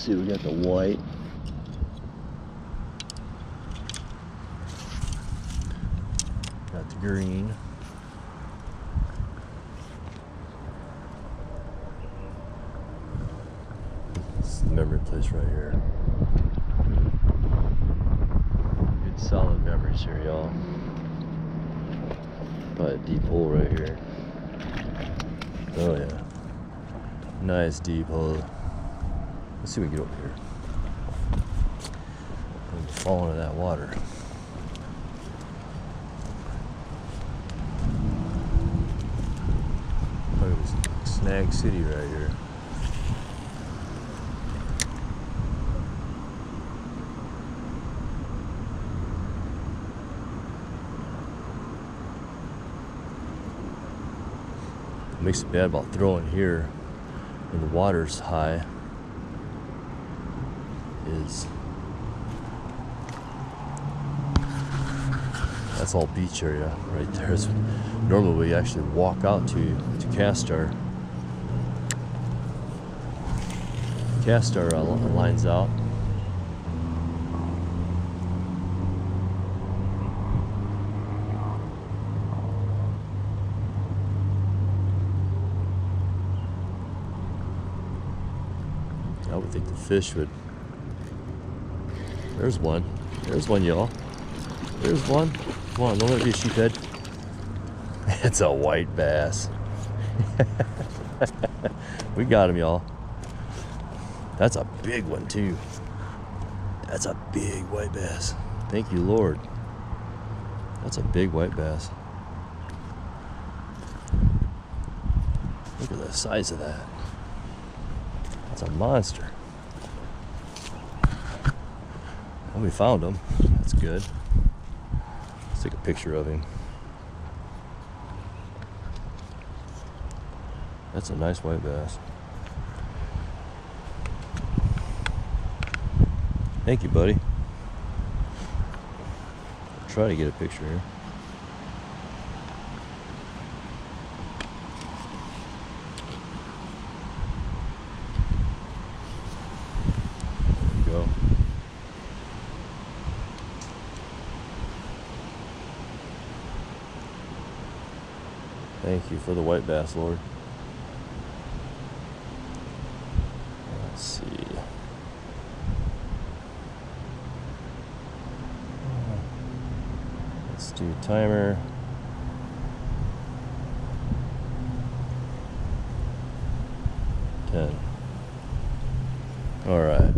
see, we got the white. Got the green. This is the memory place right here. Good solid memories here, y'all. Probably a deep hole right here. Oh yeah. Nice deep hole. Let's see if we can get over here. I'm gonna fall into that water. Look at this snag city right here. What makes it bad about throwing here when the water's high is that's all beach area right there. It's normally we actually walk out to cast our lines out. I would think the fish would. There's one. There's one, y'all. There's one. Come on, don't let it be a sheephead. It's a white bass. We got him, y'all. That's a big one, too. That's a big white bass. Thank you, Lord. That's a big white bass. Look at the size of that. That's a monster. And we found him. That's good. Let's take a picture of him. That's a nice white bass. Thank you, buddy. I'll try to get a picture here. There we go. Thank you for the white bass, Lord. Let's see. Let's do timer. 10. All right.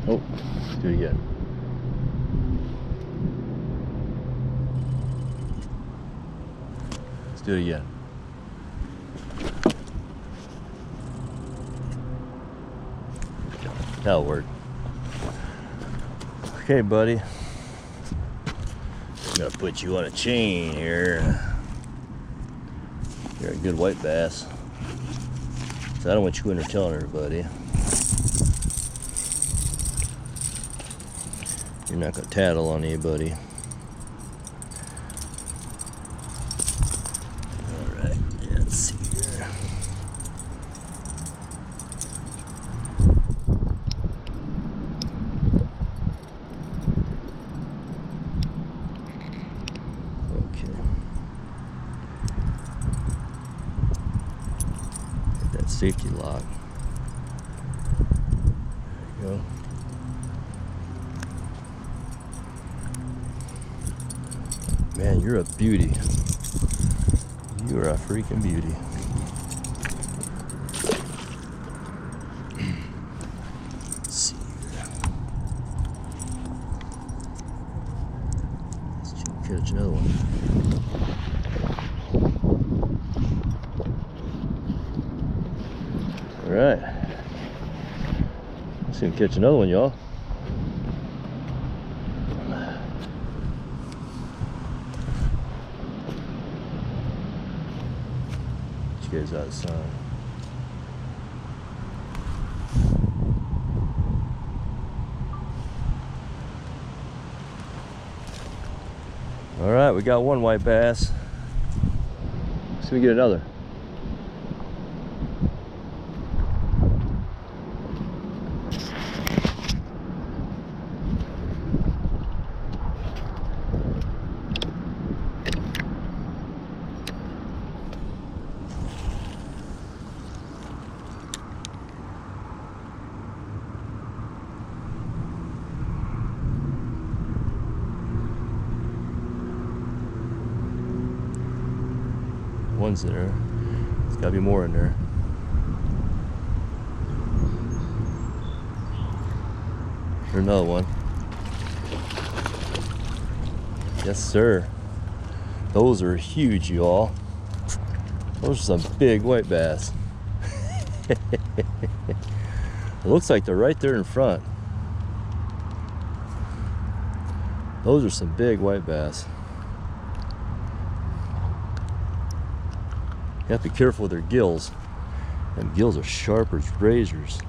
Oh, let's do it again. Let's do it again. That'll work. Okay, buddy. I'm gonna put you on a chain here. You're a good white bass. So I don't want you in there telling everybody. You're not gonna tattle on anybody. Alright, let's see here. Okay. Get that safety lock. There you go. Man, you're a beauty. You are a freaking beauty. Let's see here. Let's catch another one. right. Let's see him catch another one, y'all. Get you guys out of the sun. All right, we got one white bass. Let's see if we get another. One's there. There's gotta be more in there. There's another one. Yes, sir. Those are huge, y'all. Those are some big white bass. It looks like they're right there in front. Those are some big white bass. You have to be careful with their gills. Them gills are sharp as razors.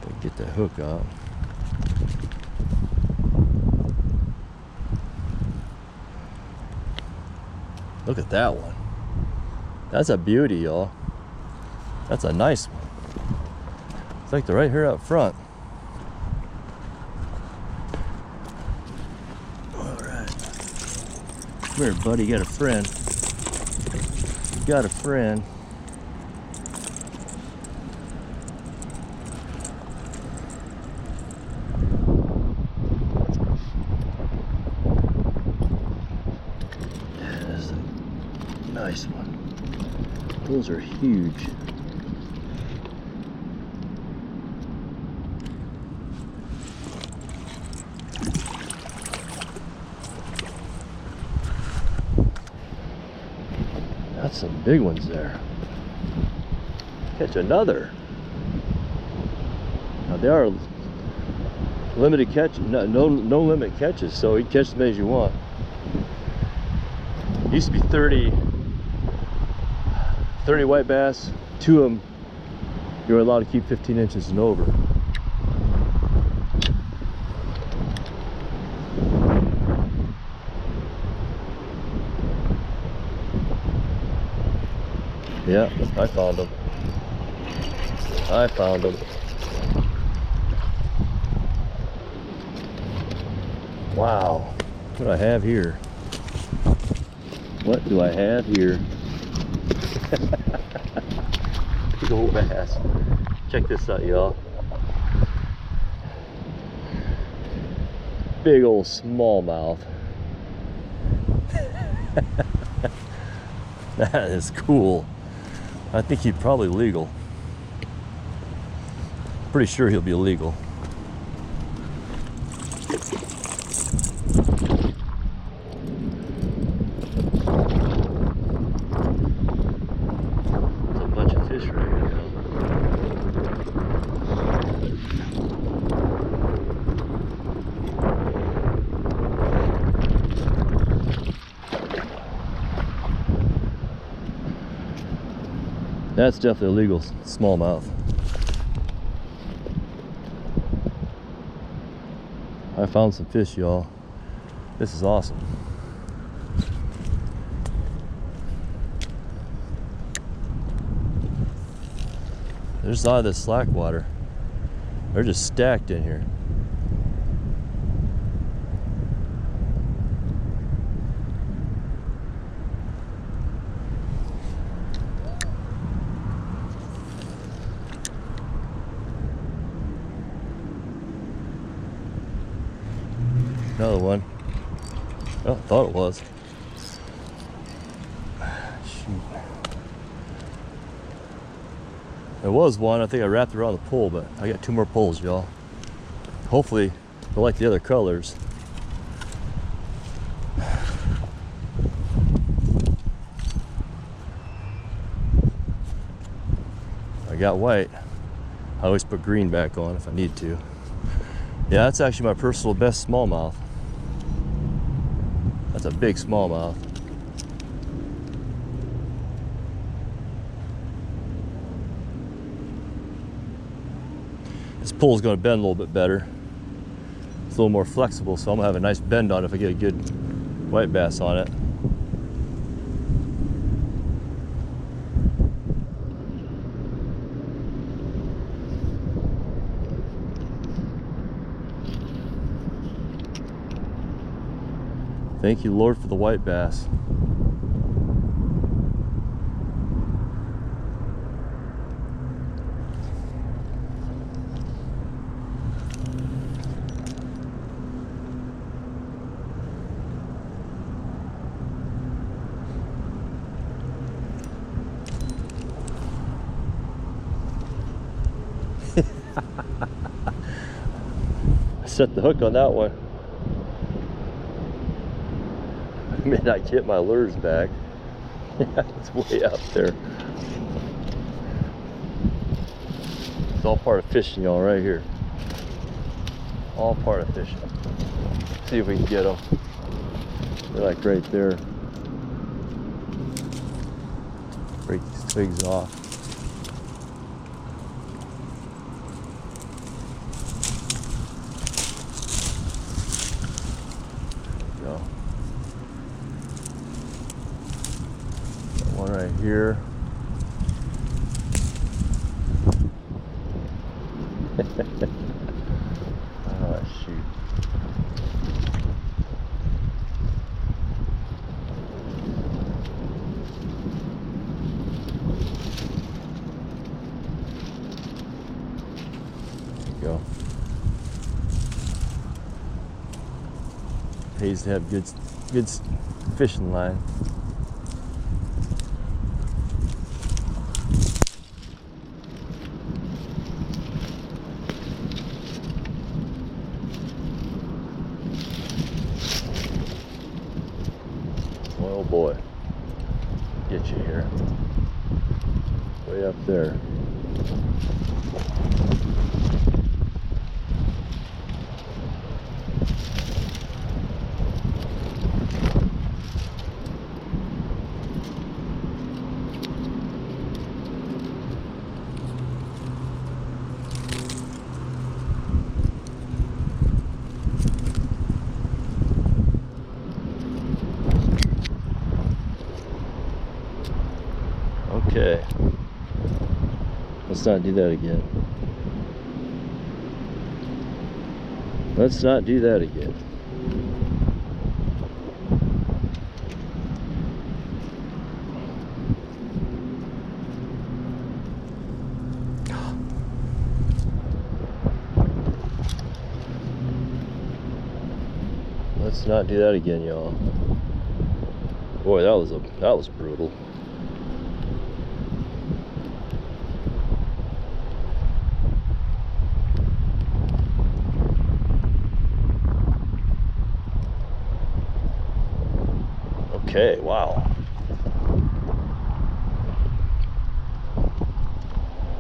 But get that hook out. Look at that one. That's a beauty, y'all. That's a nice one. It's like they're right here up front. All right. Come here, buddy. You got a friend. You got a friend. That's a nice one. Those are huge. That's some big ones there. Catch another. Now they are limited catch, no limit catches, so you can catch as many as you want. It used to be 30 white bass. 2 of them you were allowed to keep 15 inches and over. Yeah, I found them. I found them. Wow. What do I have here? What do I have here? Big old bass. Check this out, y'all. Big old smallmouth. That is cool. I think he's probably legal. Pretty sure he'll be illegal. There's a bunch of fish right here now. That's definitely a legal smallmouth. I found some fish, y'all. This is awesome. There's a lot of this slack water. They're just stacked in here. Another one. Oh, I thought it was. Shoot. There was one. I think I wrapped it around the pole, but I got 2 more poles, y'all. Hopefully, they'll like the other colors. got white. I always put green back on if I need to. Yeah, that's actually my personal best smallmouth. That's a big smallmouth. This pole's going to bend a little bit better. It's a little more flexible, so I'm going to have a nice bend on it if I get a good white bass on it. Thank you, Lord, for the white bass. I set the hook on that one. I may not get my lures back. It's way out there. It's all part of fishing, y'all, right here. All part of fishing. See if we can get them. They're like right there. Break these twigs off. There we go. One right here. Oh, shoot. There you go. Pays to have good fishing line. Oh boy, get you here, way up there. Okay, let's not do that again. Let's not do that again. Let's not do that again, y'all. Boy, that was brutal. Okay, wow.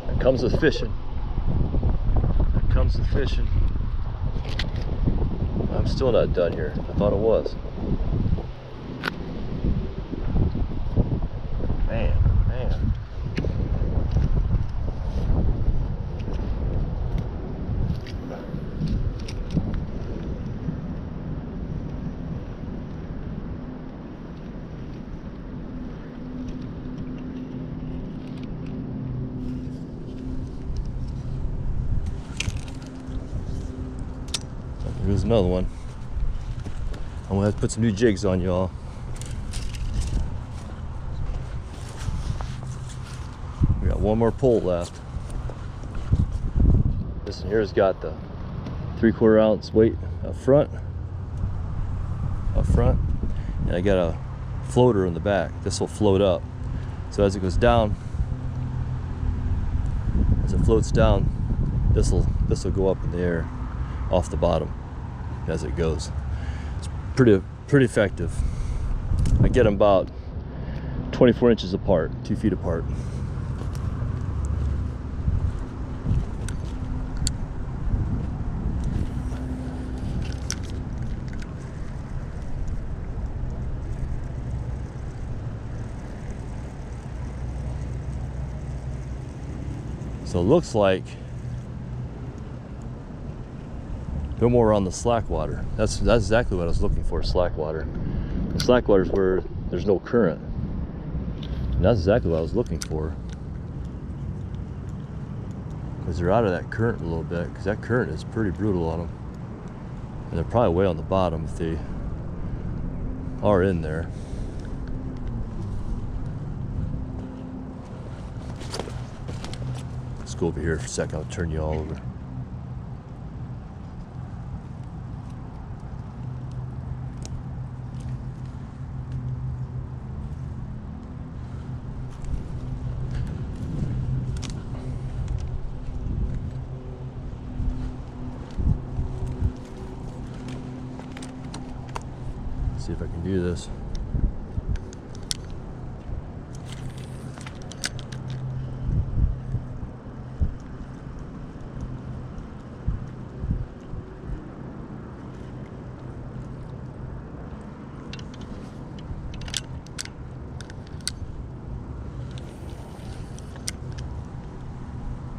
That comes with fishing. That comes with fishing. I'm still not done here. I thought it was. Man. Here's another one. I'm gonna have to put some new jigs on, y'all. We got one more pole left. This one here's got the 3/4 ounce weight up front, and I got a floater in the back. This will float up, so as it goes down, as it floats down, this will go up in the air off the bottom as it goes. It's pretty effective. I get them about 24 inches apart, 2 feet apart. So it looks like no more on the slack water. That's exactly what I was looking for, slack water. The slack water is where there's no current. And that's exactly what I was looking for. Because they're out of that current a little bit, because that current is pretty brutal on them. And they're probably way on the bottom if they are in there. Let's go over here for a second, I'll turn you all over. See if I can do this.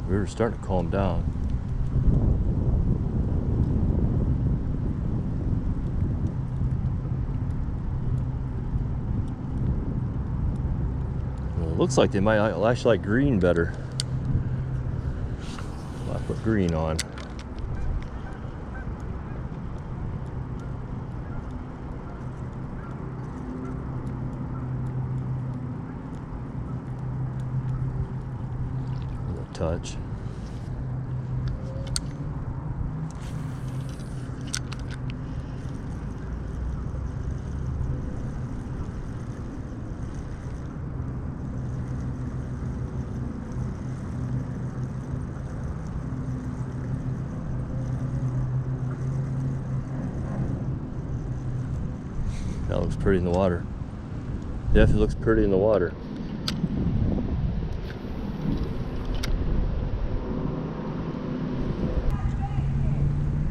We're starting to calm down. Well, it looks like they might actually like green better. I put green on. A touch. That looks pretty in the water. Definitely looks pretty in the water.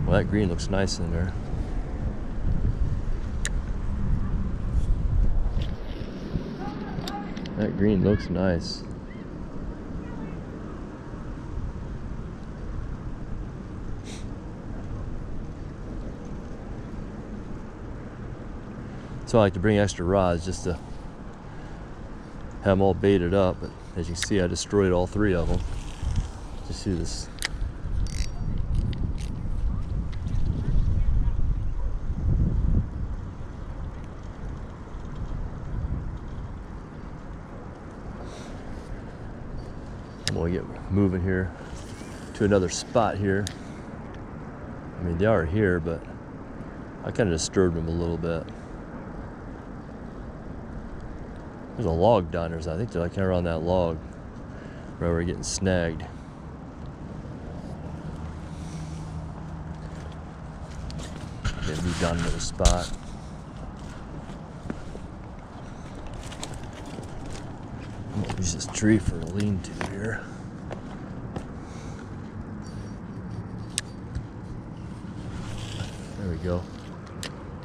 Well, that green looks nice in there. That green looks nice. So I like to bring extra rods just to have them all baited up, but as you can see I destroyed all 3 of them. Just see this. I'm gonna get moving here to another spot here. I mean, they are here, but I kind of disturbed them a little bit. There's a log down there, so I think they're like kind of around that log where we're getting snagged. Gonna move down another spot. I'm gonna use this tree for a lean-to here. There we go.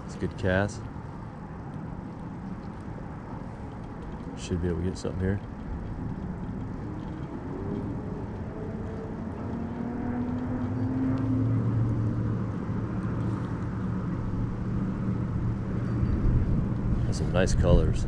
It's a good cast. Should be able to get something here. That's some nice colors.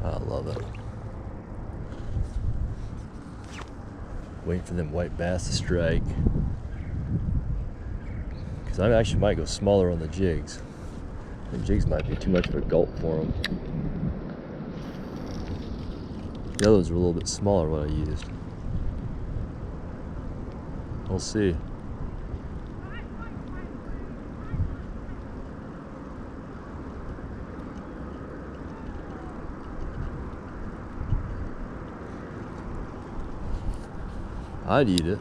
I love it. Waiting for them white bass to strike. Because I actually might go smaller on the jigs. The jigs might be too much of a gulp for them. The others were a little bit smaller what I used. We'll see. I'd eat it.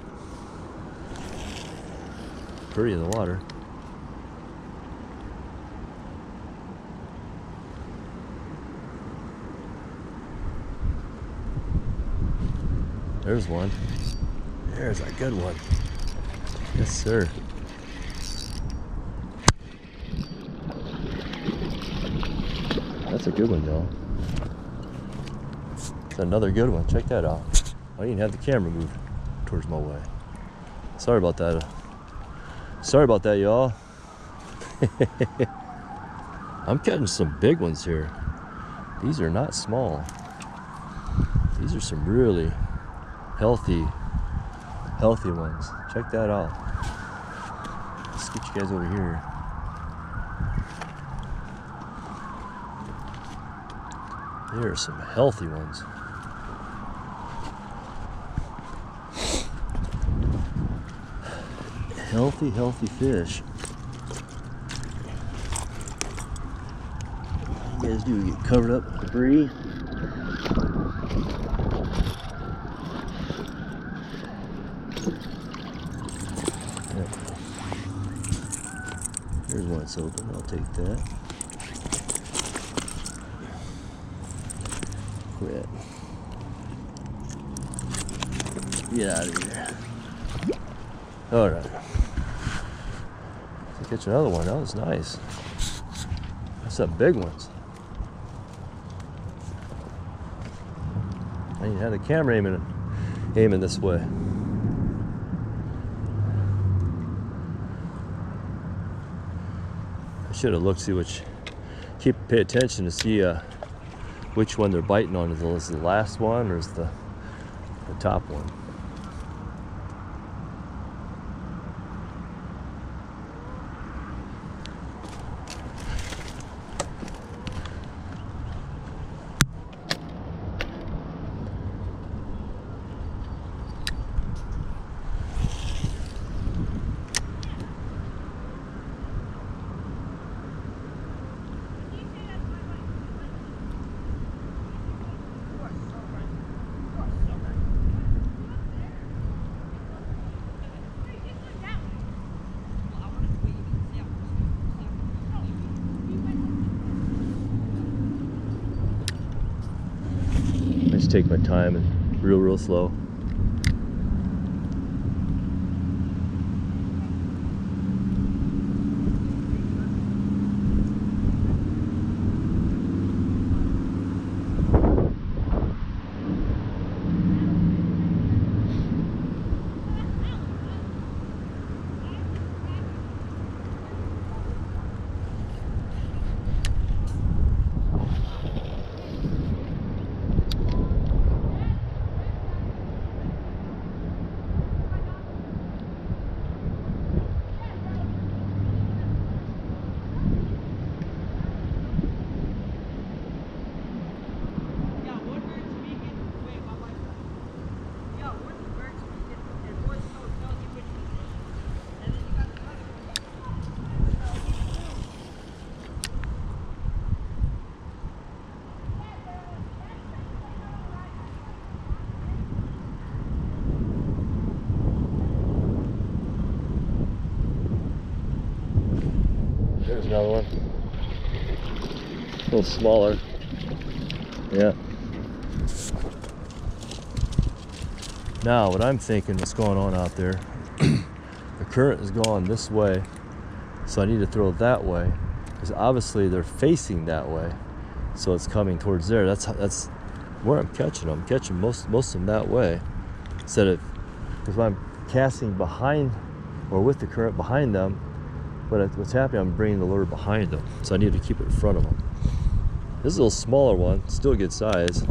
pretty in the water. There's one. There's a good one. Yes, sir. That's a good one, y'all. That's another good one. Check that out. I didn't have the camera moved towards my way. Sorry about that. Sorry about that, y'all. I'm catching some big ones here. These are not small. These are some really healthy ones. Check that out. Let's get you guys over here. There are some healthy ones. Healthy fish. What you guys do? Get covered up with debris. There's one that's open. I'll take that. Quit. Get out of here. Alright. Catch another one. That was nice. That's some big ones. I didn't have the camera aiming this way. I should have looked, pay attention to see which one they're biting on. Is it the last one or is the top one? Take my time and real slow. There's another one. A little smaller. Yeah. Now, what I'm thinking what's going on out there, the current is going this way, so I need to throw that way, because obviously they're facing that way, so it's coming towards there. That's where I'm catching them. I'm catching most of them that way, instead of, because when I'm casting behind or with the current behind them, but what's happening, I'm bringing the lure behind them, so I need to keep it in front of them. This is a little smaller one, still a good size.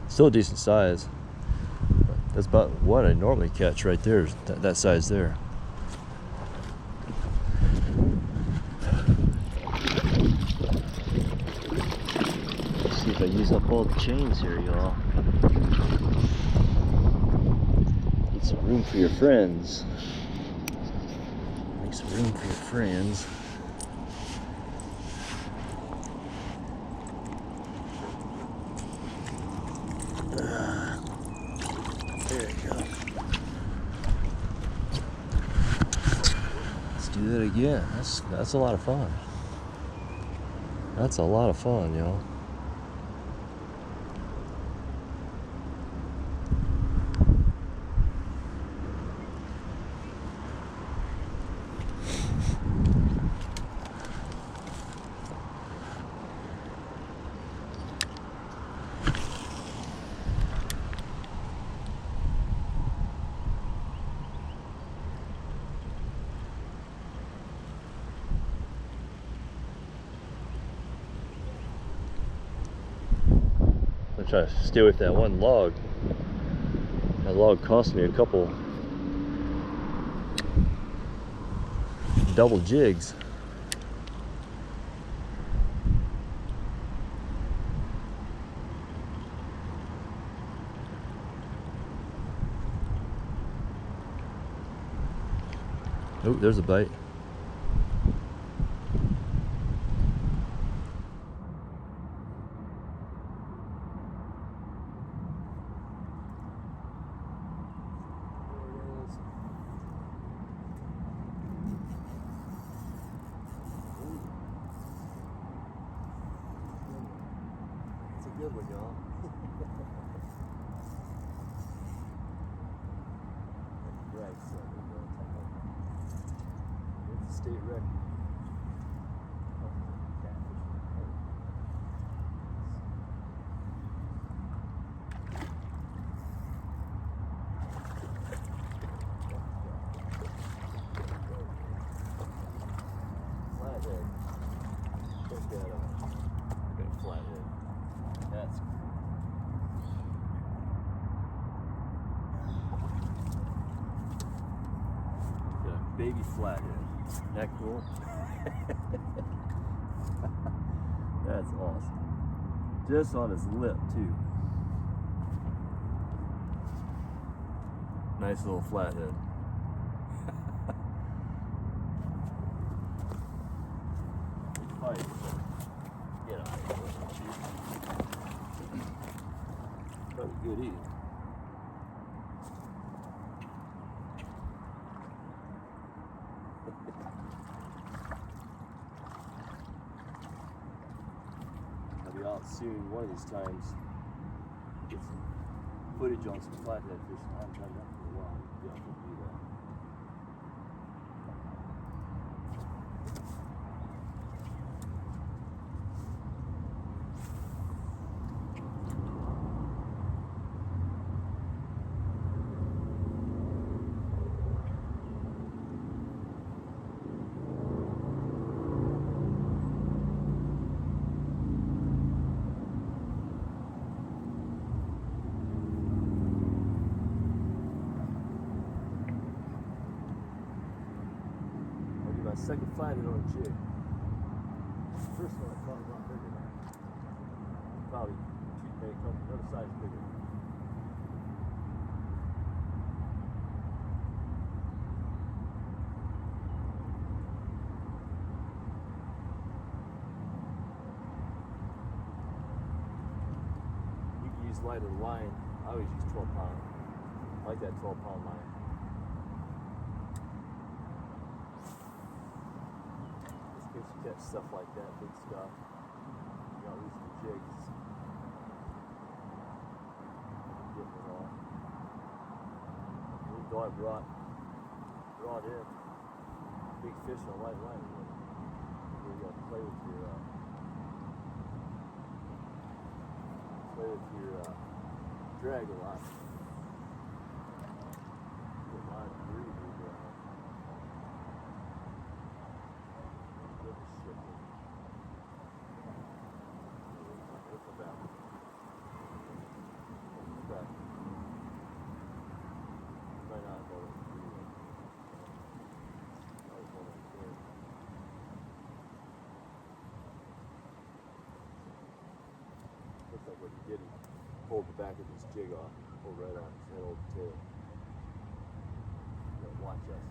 Still a decent size. That's about what I normally catch right there, that size there. Let's see if I use up all the chains here, y'all. Need some room for your friends. Make some room for your friends. There you go. again. That's a lot of fun. That's a lot of fun, y'all. I'm trying to stay away from that one log. That log cost me a couple double jigs. Oh, there's a bite. Good one, y'all. Right, so it's a state record. Flathead. Check that out. Got a flathead. That's got a baby flathead. Isn't that cool? That's awesome. Just on his lip too. Nice little flathead. Fight. Get out of here. Probably good eating. I'll be out soon one of these times. Get some footage on some flathead fishing. I haven't done that for a while. Maybe I can do that. My second flathead on a jig. First one I caught was a lot bigger than that. Probably too big, another size bigger. You can use lighter line. I always use 12 pound. I like that 12 pound line. If you catch stuff like that, big stuff, you gotta lose some jigs. Getting it all. Even though I brought in big fish on a light line, you gotta play with your drag a lot. Get a lot of breathing. Looks like what he did, he pulled the back of his jig off, pulled right on his head over the tail. Watch us.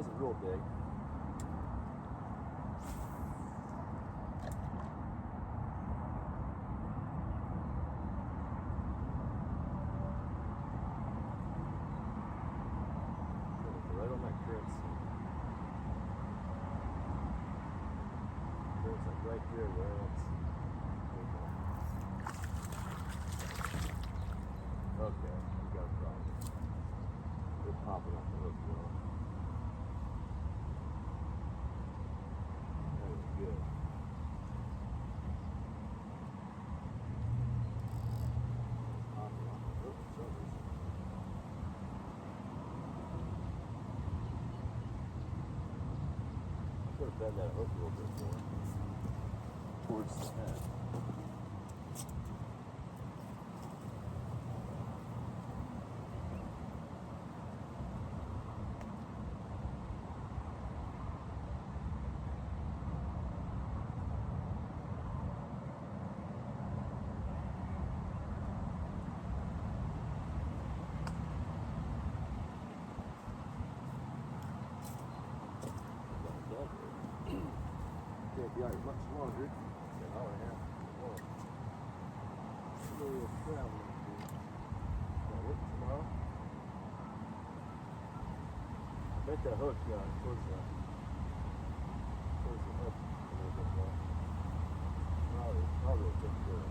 wasn't real big. Right on that currency. Current's like right here where it's. Okay, we got a problem. They're popping off the hook, bro. That was good. It's popping off the hook for some reason. I could have bent that hook a little bit more towards the head. Can't be out much longer. An hour and a half more. A little traveling to do. Gonna work tomorrow. I bet that hook towards the hook a little bit more. Probably a good good.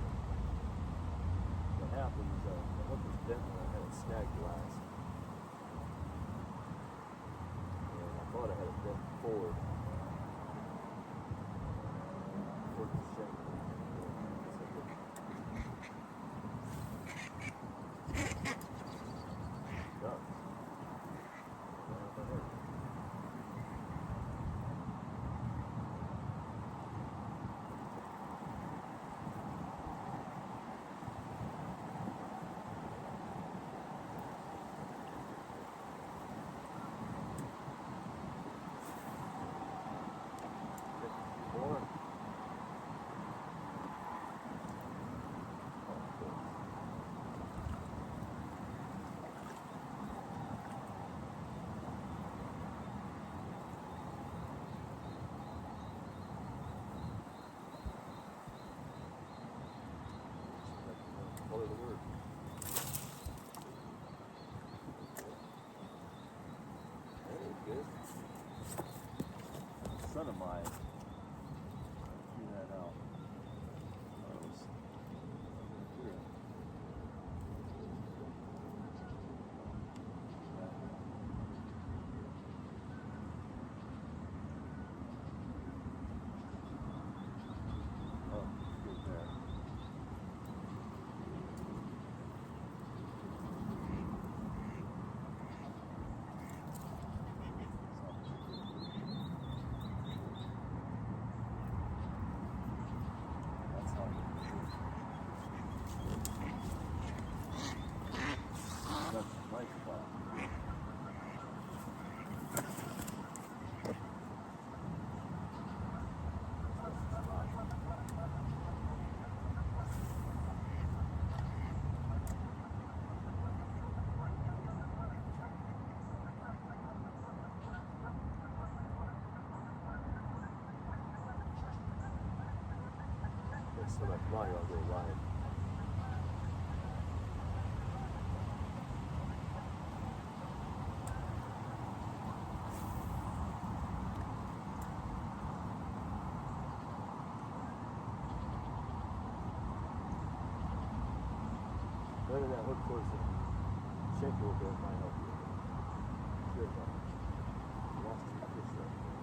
What happened is the hook was bent when I had it snagged last. And I thought I had it bent forward. Follow the word. That was good. A son of mine threw that out. That was good. Oh, good there. That's a nice spot. There's so much money I'll go ride. Letting that hook towards the shank a little bit might help you. Good though. Lost your fish right there.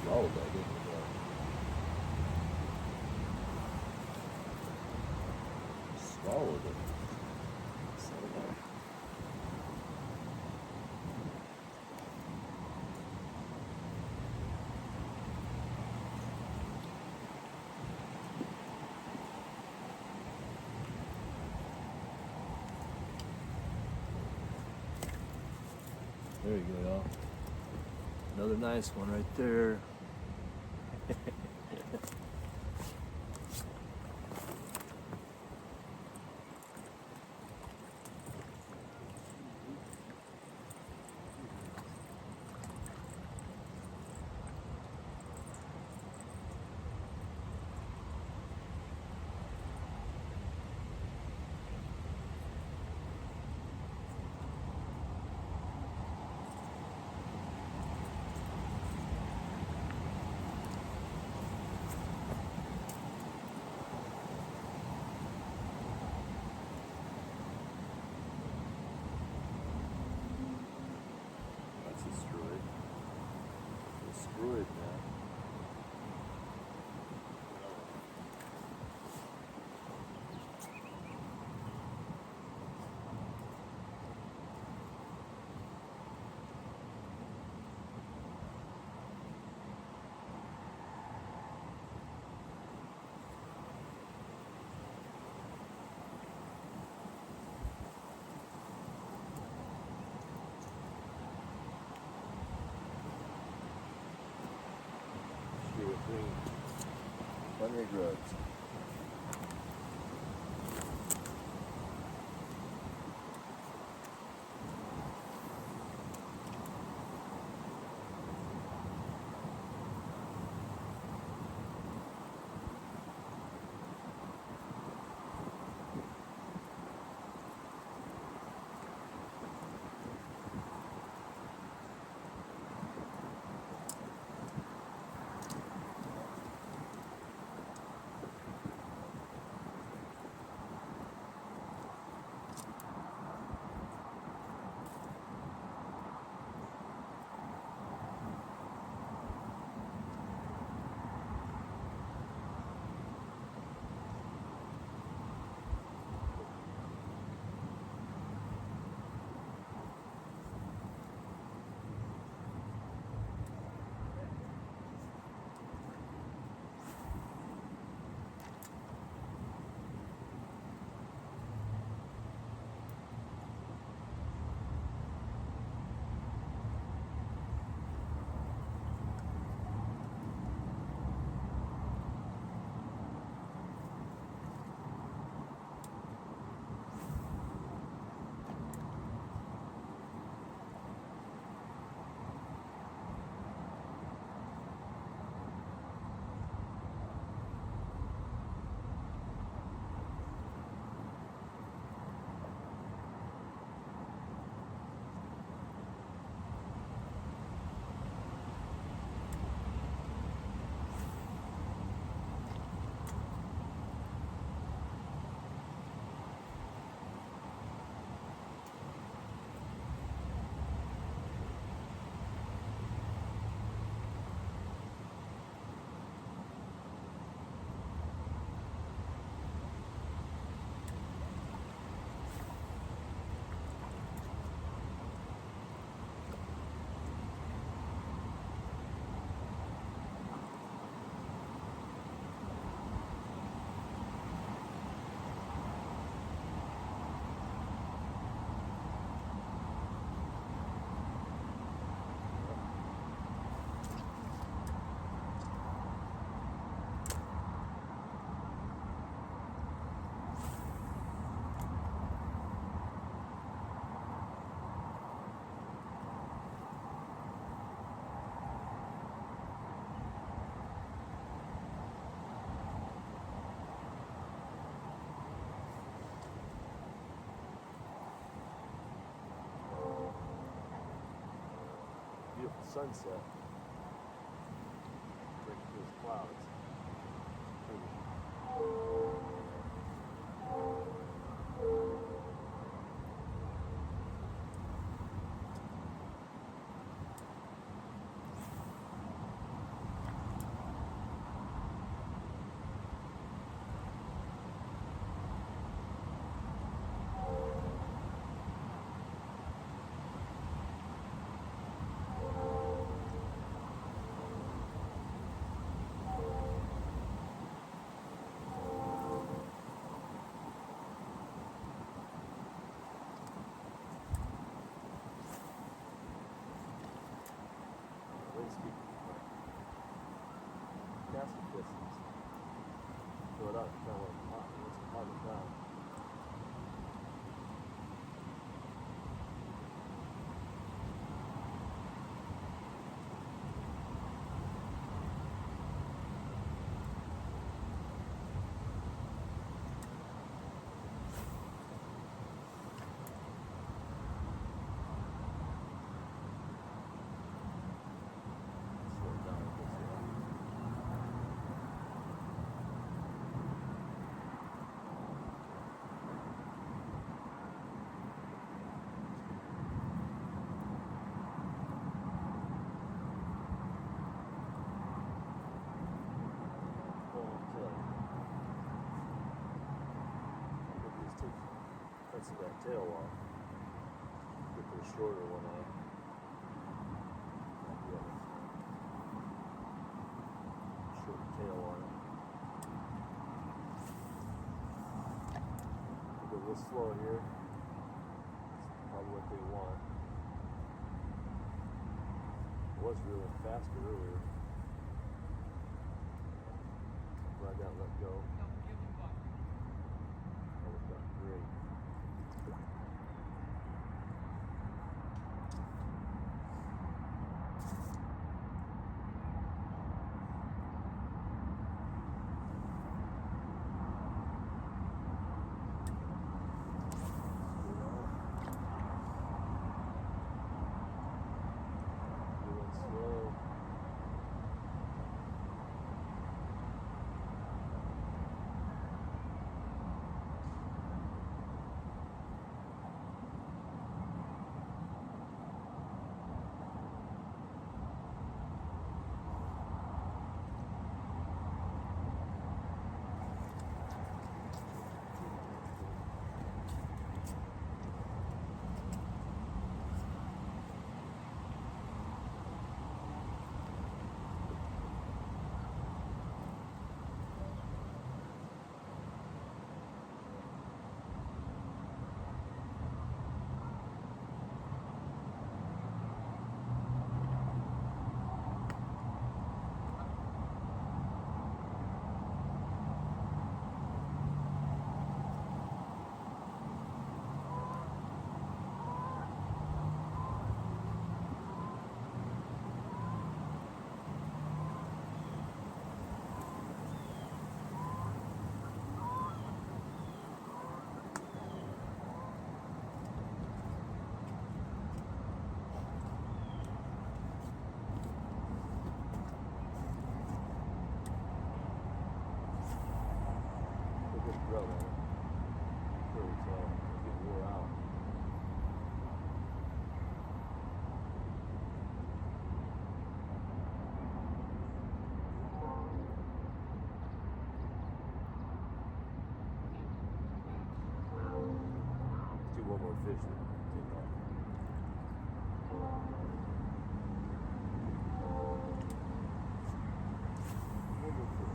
swallowed that, didn't it? Swallowed it. So, there you go, y'all. Another nice one right there. Destroyed, man. Fun regrets. Beautiful sunset. Breaking through those clouds. distance. Throw it out, kind of once it hardens down. That's that tail off. Get the shorter one on. Short tail on it. Go a little slow here. That's probably what they want. It was really faster earlier. Glad that let go. That worked out great. One more fish to take off. One more fish.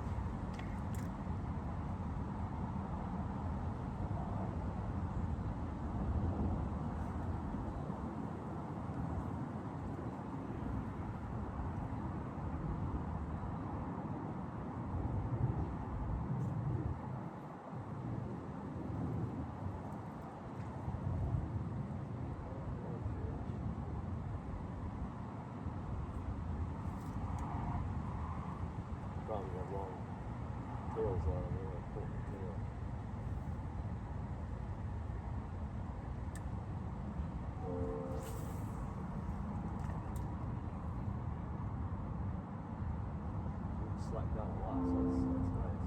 Probably have long tails on them, they're like pulling the tail. It's slacked down a lot, so that's nice.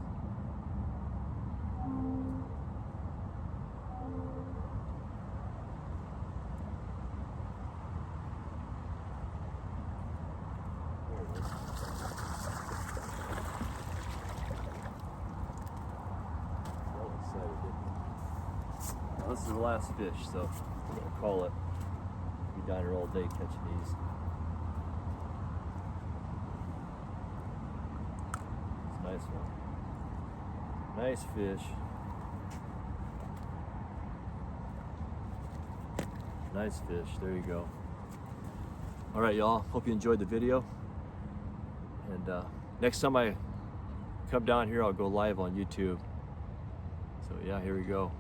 There it is. Well, this is the last fish, so we're gonna call it. Be down here all day catching these. It's a nice one. Nice fish. Nice fish. There you go. All right, y'all. Hope you enjoyed the video. And next time I come down here, I'll go live on YouTube. So yeah, here we go.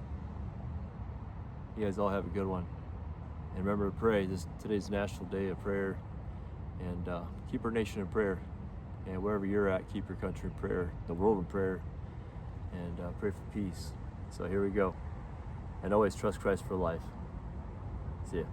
You guys all have a good one. And remember to pray. Today's National Day of Prayer. And keep our nation in prayer. And wherever you're at, keep your country in prayer, the world in prayer, and pray for peace. So here we go. And always trust Christ for life. See ya.